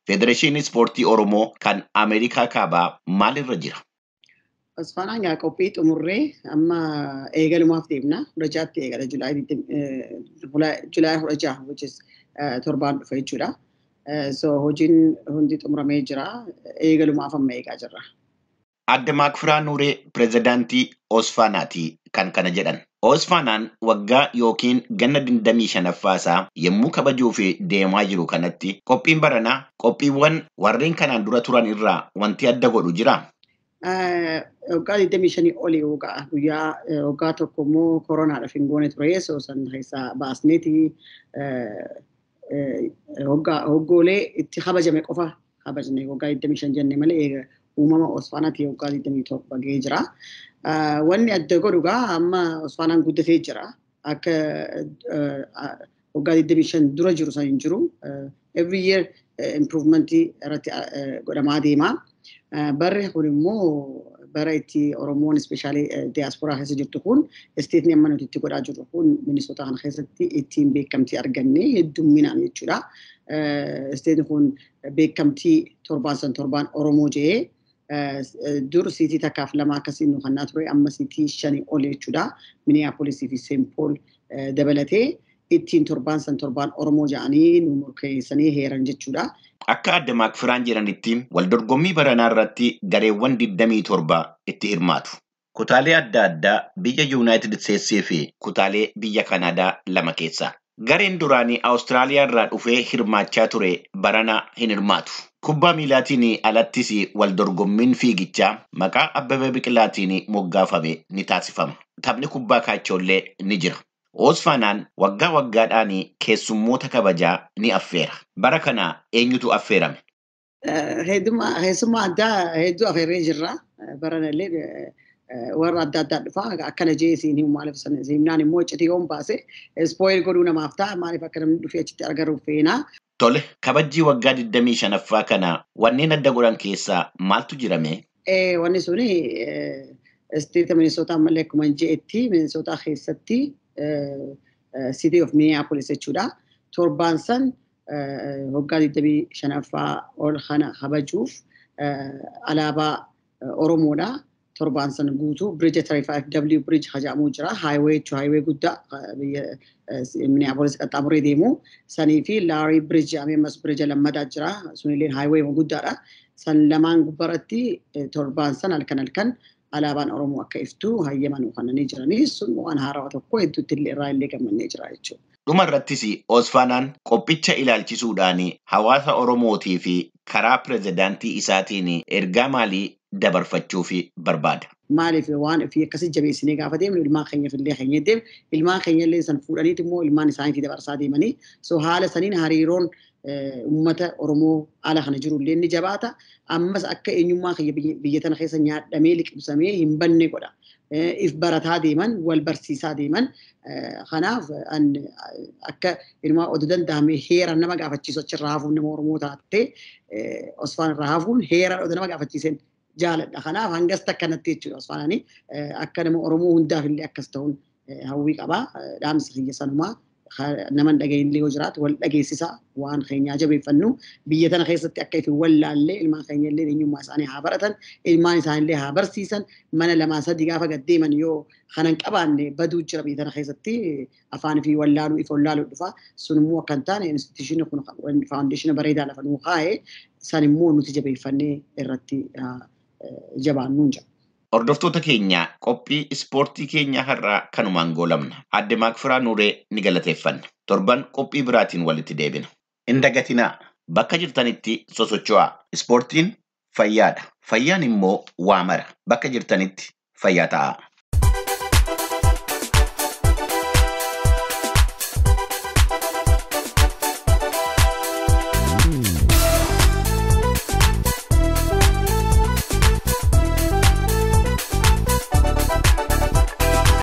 Federeeshinii Ispoortii Oromoo kan Ameerikaa Kaabaa maalirra jira? Osfanaan yaa qophii xumurree amma eegalumaaf deemna. Hurajaatti eegala July 16 which is torbaan dhufa jechuudha. So hojiin hundi xumuramee jira. Eegalumaaf amma eegaa jirra. Adde Maakfiraa Nuuree pirezidaantii Osfaanaati kan kana jedhan. Osfaanaan waggaa yookiin ganna 25ffaasaa yommuu kabajuuf deemaa jiru kanatti qophiin baranaa qophiiwwan warreen kanaan dura turan irraa wanti adda godhu jira. Waggaa 25 olii guyyaa waggaa tokko immoo koronaadhaaf hin goone ture so san keessaa baasneeti hoggoolee itti kabajame qofa kabajne waggaa 25 jenne malee uumama Osfaanaati waggaa 21 ga'ee jira. Wanni adda godhu amma Osfaanaan guddatee jira. Akka waggaa 25 dura jiru san hin jiru. Every year improvement irratti godhamaa deema. Barri kun immoo bara itti Oromoon especially diaspora keessa jirtu kun isteetni amma nuti itti godhaa jirru kun Minnesota kana keessatti ittiin beekamtii arganne heddumminaan jechuudha. Isteetni kun beekamtii torbaan Oromoo jedhee dur siitii takkaaf lama akkasiin nu kannaa ture amma siitii 5 ol jechuudha. Minneapolis fi St. Paul dabalatee ittiin torbaan Oromoo jedhanii nu murteessanii heeran jechuudha. Akka Adde Maakfiraan jedhanitti waldorgommii baranaa irratti gareewwan 27 itti hirmaatu. Kutaalee adda addaa biyya United States fi kutaalee biyya Kanaadaa 2 keessa. Gareen duraanii Awustiraaliyaa irraa dhufee hirmaachaa ture barana hin hirmaatu. Kubbaa miilaatiin alattis waldorgommiin fiigichaa maqaa Abbabee Biqilaatiin moggaafame ni taasifama. Taphni kubbaa kaachoo ni jira. Osfaanaan waggaa waggaadhaan keessummoota kabajaa ni affeera. Bara kana eenyutu affeerame? Keessummaa addaa hedduu affeerree jirra. Baranallee warra adda addaa dhufa akkana jeesiin hin maaliif seminaan immoo iccitii yoon baase spoil godhuu namaaf ta'a maaliif akka namni dhufee achitti argaruuf feena. Tole kabajjii waggaa 25ffaa kana wanneen adda godhan keessaa maaltu jirame? Wanni suni isteeta Minnesota malee akkuma jeetti Minnesota keessatti City of Minneapolis jechuudha. Torbaan san waggaa 25ffaa ol kana kabajuuf alaabaa Oromoodha. Torbaan san guutuu Bridge 35W Bridge hajaamuu jira. Highway guddaa Minneapolis qaxxaamuree deemu. Sanii fi Larry Bridge ammas Bridge lammadaa jira. Sunillee highway guddaadha. San lamaan gubbaratti torbaan san halkan alaabaan Oromoo akka iftu hayyaman uffatanii jiranii sun waan haarawaa tokko hedduutti irraa illee gammannee jira jechuudha. Dhumarrattis Osfaanaan qophicha ilaalchisuudhaan hawaasa Oromootii fi karaa pirezidaantii isaatiin ergaa maalii dabarfachuuf barbaada? Maaliif waan fi akkasii jabeessinee gaafa deemnu ilmaan keenya fillee keenya deemu ilmaan keenya illee san fuudhaniit immoo ilmaan isaaniitii dabarsaa deemanii so haala saniin hariiroon ummata Oromoo ala kana jiru illee ni jabaata. Ammas akka eenyummaa biyya tana keessa nyaadhamee liqimsamee hin banne godha. If barataa deeman wal barsiisaa deeman kanaaf akka ilmaa oduu danda'ame heera nama gaafachiisu achirraa hafuun nama Oromoo taatee Osfaan irraa hafuun heera oduu nama gaafachiisan jaaladha. Kanaaf hangas takkanatti jechuudha Osfaanaanii akka nama Oromoo hundaaf illee akkas ta'uun hawwii qaba. Dhaamsa kiyya sanumaa naman dhaga'illee yoo jiraatu wal dhageessisa waan keenyaa jabeeffannu biyya tana keessatti akka ifi wallaallee ilmaan keenya illee eenyummaa isaanii haa baratan ilmaan isaaniillee haa barsiisan mana 2-3 gaafa gaddeeman yoo kanan qabaanne baduu jira biyya tana keessatti afaan fi wallaaluu if wallaaluu dhufa sun immoo akka hin taane instituushinii kun faawundeeshina bareedaa lafa nuu kaa'ee san immoo nuti jabeeffannee irratti jabaannuun jira. Hordoftoota keenya qophii ispoortii keenya har'aa kanumaan goolabna. Adde Maakfiraa Nuuree ni galateeffanna. Torban qophii biraatiin walitti deebina. Hin dagatinaa bakka jirtanitti sosocho'aa. Ispoortiin fayyaadha. Fayyaan immoo waa mara. Bakka jirtanitti fayyaa ta'aa.